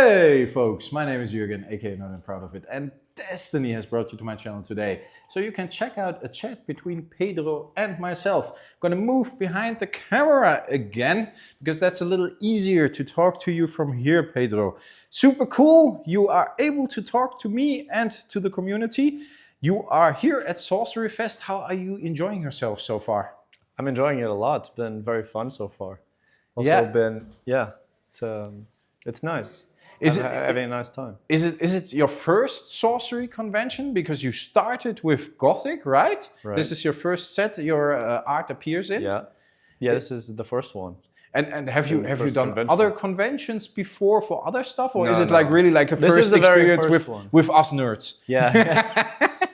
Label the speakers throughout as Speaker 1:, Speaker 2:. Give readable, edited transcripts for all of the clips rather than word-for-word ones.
Speaker 1: Hey folks, my name is Jürgen, aka Not and Proud of It, and Destiny has brought you to my channel today. So you can check out a chat between Pedro and myself. I'm gonna move behind the camera again, because that's a little easier to talk to you from here, Pedro. Super cool, you are able to talk to me and to the community. You are here at SorceryFest. How are you enjoying yourself so far?
Speaker 2: I'm enjoying it a lot. It's been very fun so far. It's nice. I'm having a nice time.
Speaker 1: Is it your first sorcery convention? Because you started with Gothic, right? This is your first set your art appears in?
Speaker 2: Yeah, this is the first one.
Speaker 1: And have you done other conventions before for other stuff? Or
Speaker 2: No,
Speaker 1: is it
Speaker 2: no.
Speaker 1: like really like a
Speaker 2: This
Speaker 1: first
Speaker 2: is the very
Speaker 1: experience
Speaker 2: first
Speaker 1: with us nerds?
Speaker 2: Yeah.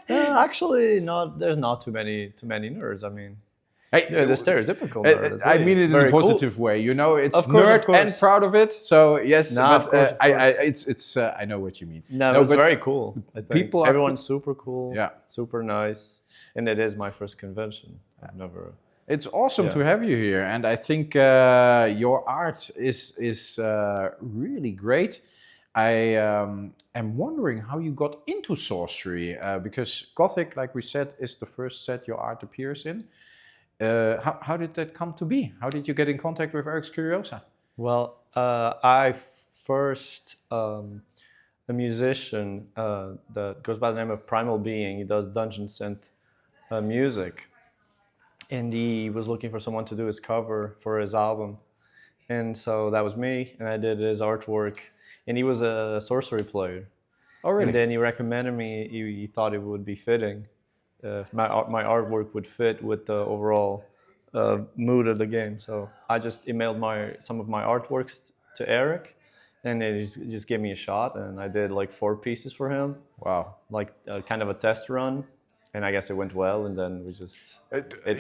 Speaker 2: Actually, there's not too many nerds. I mean, the stereotypical nerd.
Speaker 1: I mean it in a positive way, you know. It's nerd and proud of it. So yes,
Speaker 2: of course.
Speaker 1: I know what you mean.
Speaker 2: No, it's very cool. I think. Everyone's super cool.
Speaker 1: Yeah,
Speaker 2: super nice, and it is my first convention. I've never.
Speaker 1: It's awesome to have you here, and I think your art is really great. I am wondering how you got into sorcery, because Gothic, like we said, is the first set your art appears in. How did that come to be? How did you get in contact with Eric's Curiosa?
Speaker 2: Well, I first, a musician that goes by the name of Primal Being. He does dungeon synth music. And he was looking for someone to do his cover for his album. And so that was me, and I did his artwork. And he was a sorcery player.
Speaker 1: Oh, really?
Speaker 2: And then he recommended me, he thought it would be fitting. If my artwork would fit with the overall mood of the game. So I just emailed some of my artworks to Eric, and then he just gave me a shot, and I did like 4 pieces for him.
Speaker 1: Wow.
Speaker 2: Like kind of a test run. And I guess it went well, and then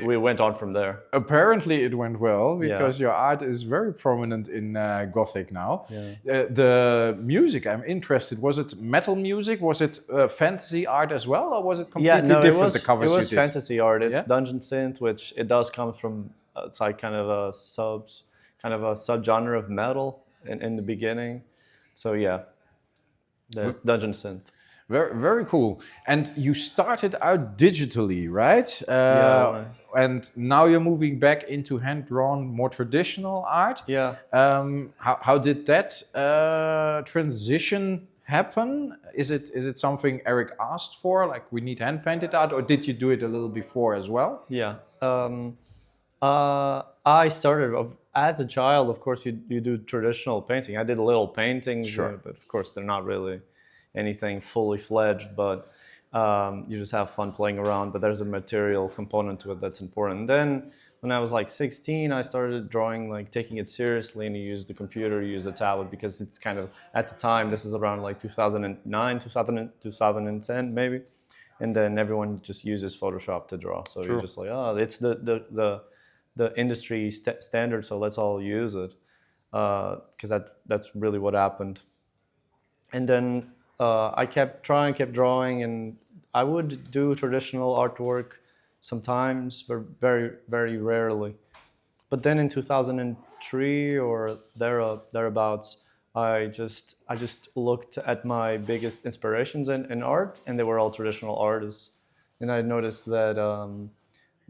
Speaker 2: we went on from there.
Speaker 1: Apparently it went well, because your art is very prominent in Gothic now.
Speaker 2: Yeah.
Speaker 1: The music, I'm interested. Was it metal music? Was it fantasy art as well, or was it completely different, the covers you did?
Speaker 2: It was fantasy art. It's dungeon synth, which it does come from, it's like kind of a subgenre of metal in the beginning. So yeah, there's dungeon synth.
Speaker 1: Very, very cool. And you started out digitally, right? And now you're moving back into hand-drawn, more traditional art.
Speaker 2: Yeah.
Speaker 1: How did that transition happen? Is it something Eric asked for, like we need hand-painted art, or did you do it a little before as well?
Speaker 2: Yeah. I started as a child. Of course, you do traditional painting. I did little paintings,
Speaker 1: sure,
Speaker 2: but of course they're not really anything fully fledged, but you just have fun playing around. But there's a material component to it that's important. And then when I was like 16, I started drawing, like taking it seriously, and you use the computer, you use the tablet, because it's kind of, at the time, this is around like 2009, 2010 maybe, and then everyone just uses Photoshop to draw. So you're just like, oh, it's the industry standard, so let's all use it, because that's really what happened. And then I kept drawing, and I would do traditional artwork sometimes, but very, very rarely. But then in 2003 or thereabouts, I just looked at my biggest inspirations in art, and they were all traditional artists. And I noticed that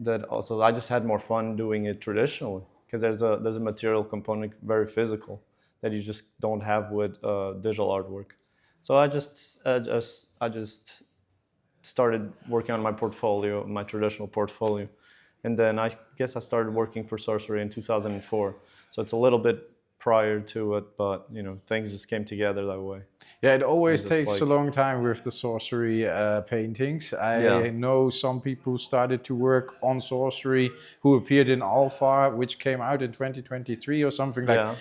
Speaker 2: that also I just had more fun doing it traditionally, because there's a material component, very physical, that you just don't have with digital artwork. So I just started working on my portfolio, my traditional portfolio, and then I guess I started working for Sorcery in 2004. So it's a little bit prior to it, but you know, things just came together that way.
Speaker 1: Yeah, it always takes a long time with the sorcery paintings. I know some people who started to work on sorcery who appeared in Alpha, which came out in 2023 or something like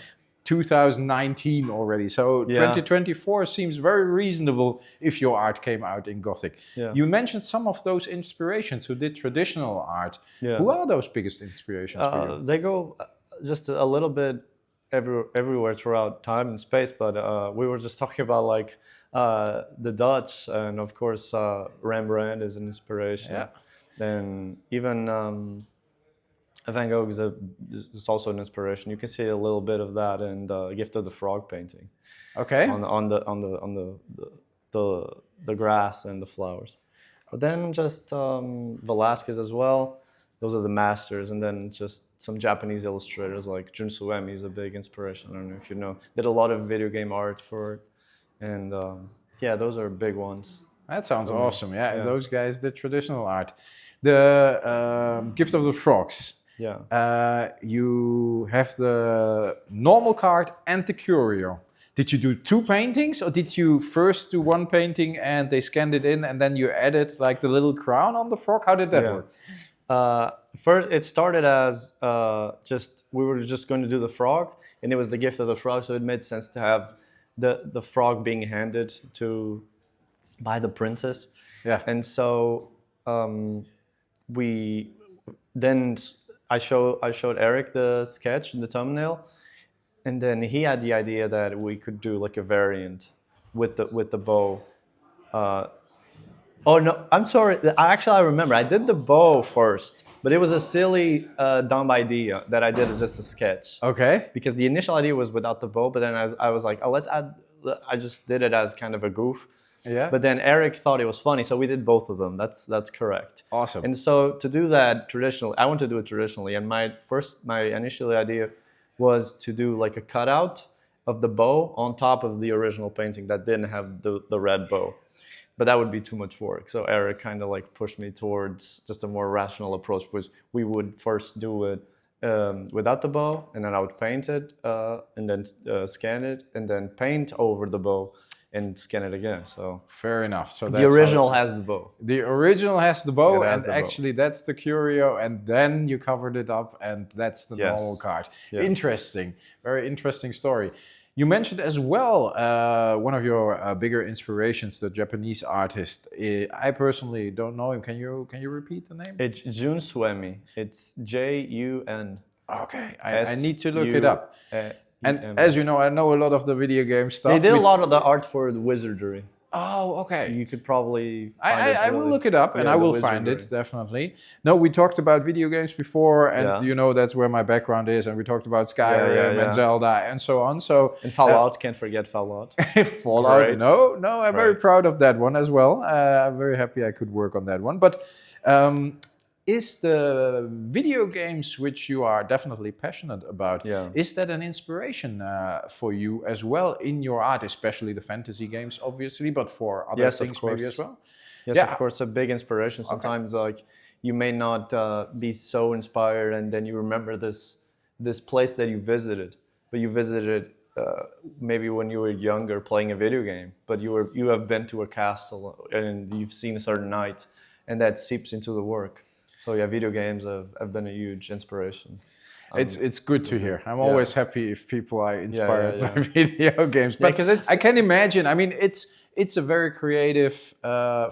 Speaker 1: 2019 already. So 2024 seems very reasonable if your art came out in Gothic. Yeah. You mentioned some of those inspirations who did traditional art. Yeah. Who are those biggest inspirations for you?
Speaker 2: They go just a little bit everywhere throughout time and space, but we were just talking about like the Dutch, and of course Rembrandt is an inspiration. Yeah. Then even Van Gogh is also an inspiration. You can see a little bit of that in the Gift of the Frog painting.
Speaker 1: Okay.
Speaker 2: On the grass and the flowers. But then just Velasquez as well. Those are the masters, and then just some Japanese illustrators like Suemi is a big inspiration. I don't know if you know. Did a lot of video game art for it, and yeah, those are big ones.
Speaker 1: That sounds awesome. Yeah, those guys did traditional art. The Gift of the Frogs.
Speaker 2: Yeah.
Speaker 1: You have the normal card and the curio. Did you do 2 paintings, or did you first do 1 painting and they scanned it in, and then you added like the little crown on the frog? How did that work?
Speaker 2: First, it started as we were just going to do the frog, and it was the Gift of the Frog, so it made sense to have the frog being handed by the princess.
Speaker 1: Yeah.
Speaker 2: And so I showed Eric the sketch, the thumbnail, and then he had the idea that we could do like a variant with the bow. Oh no, I'm sorry. I remember I did the bow first, but it was a silly dumb idea that I did as just a sketch.
Speaker 1: Okay.
Speaker 2: Because the initial idea was without the bow, but then I was like, oh, let's add. I just did it as kind of a goof.
Speaker 1: Yeah.
Speaker 2: But then Eric thought it was funny, so we did both of them. That's correct.
Speaker 1: Awesome.
Speaker 2: And so to do that traditionally, I want to do it traditionally, and my initial idea was to do like a cutout of the bow on top of the original painting that didn't have the red bow. But that would be too much work. So Eric kind of like pushed me towards just a more rational approach, which we would first do it without the bow, and then I would paint it, and then scan it, and then paint over the bow and scan it again. So
Speaker 1: fair enough. So
Speaker 2: the original has the bow.
Speaker 1: The original has the bow, and actually that's the curio, and then you covered it up, and that's the normal card. Yes. Interesting, very interesting story. You mentioned as well one of your bigger inspirations, the Japanese artist. I personally don't know him. Can you repeat the name?
Speaker 2: It's Jun Suemi. It's Jun.
Speaker 1: Okay, I need to look it up. And as you know, I know a lot of the video game stuff.
Speaker 2: They did a lot of the art for the wizardry.
Speaker 1: Oh, okay.
Speaker 2: You could probably find
Speaker 1: I will look it up, and I will find it, definitely. No, we talked about video games before, and you know that's where my background is, and we talked about Skyrim and Zelda and so on. So
Speaker 2: and Fallout, can't forget Fallout.
Speaker 1: Fallout, right. No, I'm very proud of that one as well. I'm very happy I could work on that one. But is the video games, which you are definitely passionate about, is that an inspiration for you as well in your art, especially the fantasy games, obviously, but for other things maybe as well?
Speaker 2: Yes, of course, a big inspiration. Sometimes like you may not be so inspired, and then you remember this place that you visited, but you visited maybe when you were younger playing a video game, but you have been to a castle and you've seen a certain knight, and that seeps into the work. So yeah, video games have been a huge inspiration.
Speaker 1: It's good to hear. I'm always happy if people are inspired by video games. But I can imagine, I mean, it's a very creative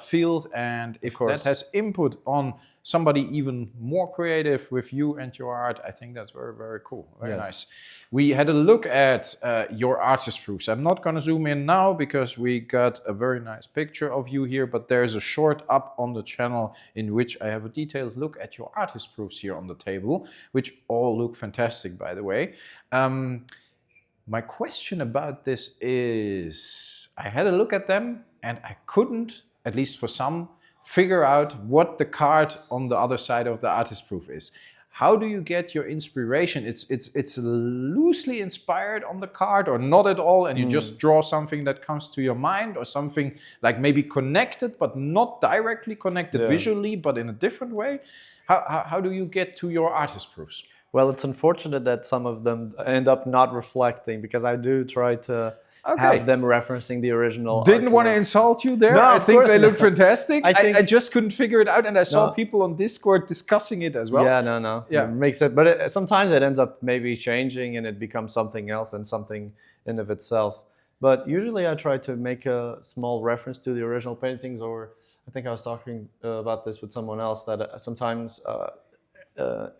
Speaker 1: field, and if that has input on somebody even more creative with you and your art, I think that's very, very cool. Very nice. We had a look at your artist proofs. I'm not going to zoom in now because we got a very nice picture of you here, but there's a short up on the channel in which I have a detailed look at your artist proofs here on the table, which all look fantastic, by the way. My question about this is, I had a look at them and I couldn't, at least for some, figure out what the card on the other side of the artist proof is. How do you get your inspiration? It's loosely inspired on the card, or not at all, and you just draw something that comes to your mind, or something like maybe connected but not directly connected visually, but in a different way. How do you get to your artist proofs?
Speaker 2: Well, it's unfortunate that some of them end up not reflecting, because I do try to have them referencing the original.
Speaker 1: Didn't want to insult you there.
Speaker 2: No,
Speaker 1: I think they look fantastic. I just couldn't figure it out, and I saw people on Discord discussing it as well.
Speaker 2: Yeah, it makes it, but sometimes it ends up maybe changing and it becomes something else and something in of itself. But usually I try to make a small reference to the original paintings, or I think I was talking about this with someone else, that sometimes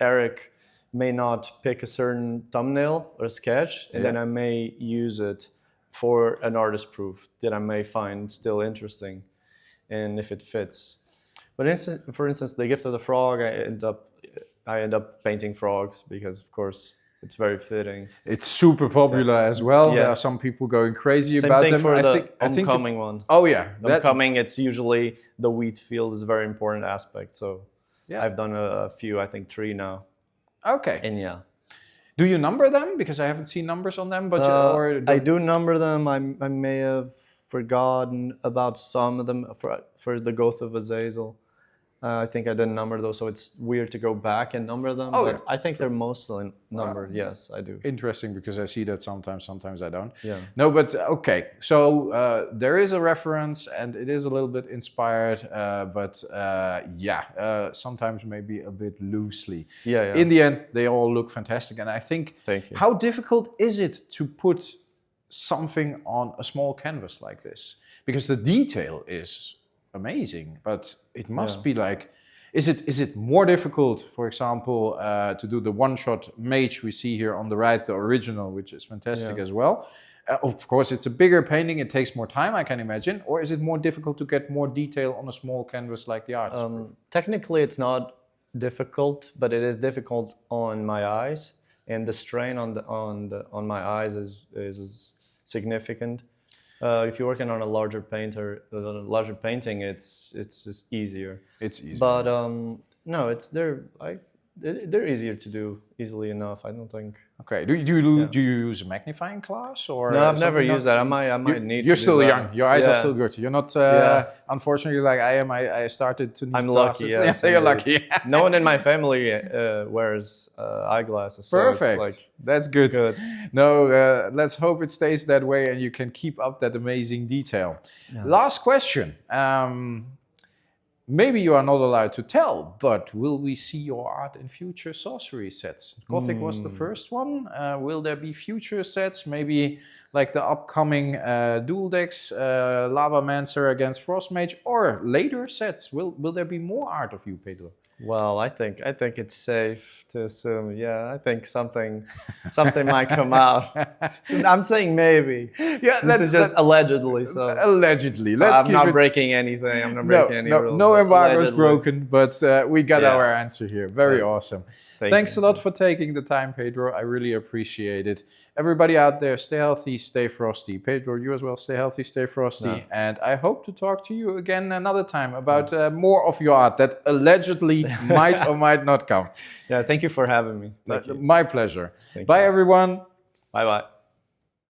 Speaker 2: Eric may not pick a certain thumbnail or sketch, and then I may use it for an artist proof that I may find still interesting, and if it fits. But for instance, the Gift of the Frog, I end up I end up painting frogs because, of course, it's very fitting.
Speaker 1: It's super popular as well.
Speaker 2: Yeah.
Speaker 1: There are some people going crazy
Speaker 2: Same
Speaker 1: about
Speaker 2: thing
Speaker 1: them.
Speaker 2: for
Speaker 1: I
Speaker 2: the
Speaker 1: think
Speaker 2: homecoming one.
Speaker 1: Oh yeah,
Speaker 2: Homecoming, it's usually the wheat field is a very important aspect. So
Speaker 1: yeah.
Speaker 2: I've done a few, I think 3 now.
Speaker 1: Okay.
Speaker 2: And yeah.
Speaker 1: Do you number them? Because I haven't seen numbers on them. But
Speaker 2: I do number them. I may have forgotten about some of them. For the Gogh of Azazel, I think I didn't number those, so it's weird to go back and number them.
Speaker 1: Oh,
Speaker 2: but
Speaker 1: yeah.
Speaker 2: I think they're mostly numbered. Yes, I do.
Speaker 1: Interesting, because I see that sometimes I don't.
Speaker 2: Yeah.
Speaker 1: No, but okay. So there is a reference, and it is a little bit inspired, but sometimes maybe a bit loosely.
Speaker 2: Yeah.
Speaker 1: In the end, they all look fantastic, and I think.
Speaker 2: Thank you.
Speaker 1: How difficult is it to put something on a small canvas like this? Because the detail is amazing, but it must be like, is it more difficult, for example, to do the one-shot mage we see here on the right, the original, which is fantastic as well? Of course, it's a bigger painting, it takes more time, I can imagine, or is it more difficult to get more detail on a small canvas like the artist?
Speaker 2: Technically, it's not difficult, but it is difficult on my eyes, and the strain on my eyes is significant. If you're working on a larger painting, it's just easier.
Speaker 1: It's easier.
Speaker 2: But no, they're easier to do easily enough. I don't think.
Speaker 1: Okay. Do you use a magnifying glass or?
Speaker 2: No, I've never used that. I might need.
Speaker 1: You're
Speaker 2: to
Speaker 1: still
Speaker 2: do that.
Speaker 1: young. Your eyes are still good. You're not. Unfortunately, like I am. I started to need
Speaker 2: I'm
Speaker 1: glasses.
Speaker 2: lucky. Yes,
Speaker 1: You're lucky.
Speaker 2: No one in my family wears eyeglasses. So
Speaker 1: Perfect.
Speaker 2: It's like,
Speaker 1: that's good. No, let's hope it stays that way and you can keep up that amazing detail. Yeah. Last question. Maybe you are not allowed to tell, but will we see your art in future sorcery sets? Gothic was the first one. Will there be future sets? Maybe like the upcoming dual decks, Lavamancer against Frostmage, or later sets? Will there be more art of you, Pedro?
Speaker 2: Well, I think it's safe to assume. Yeah, I think something might come out. So I'm saying maybe.
Speaker 1: Yeah,
Speaker 2: this is just allegedly. So
Speaker 1: allegedly,
Speaker 2: so I'm not breaking anything. I'm not breaking any rules.
Speaker 1: No embargo is broken, but we got our answer here. Very awesome. Thanks a lot for taking the time, Pedro. I really appreciate it. Everybody out there, stay healthy, stay frosty. Pedro, you as well, stay healthy, stay frosty. No. And I hope to talk to you again another time about more of your art that allegedly might or might not come.
Speaker 2: Yeah, thank you for having me.
Speaker 1: My pleasure. Bye, everyone.
Speaker 2: Bye-bye.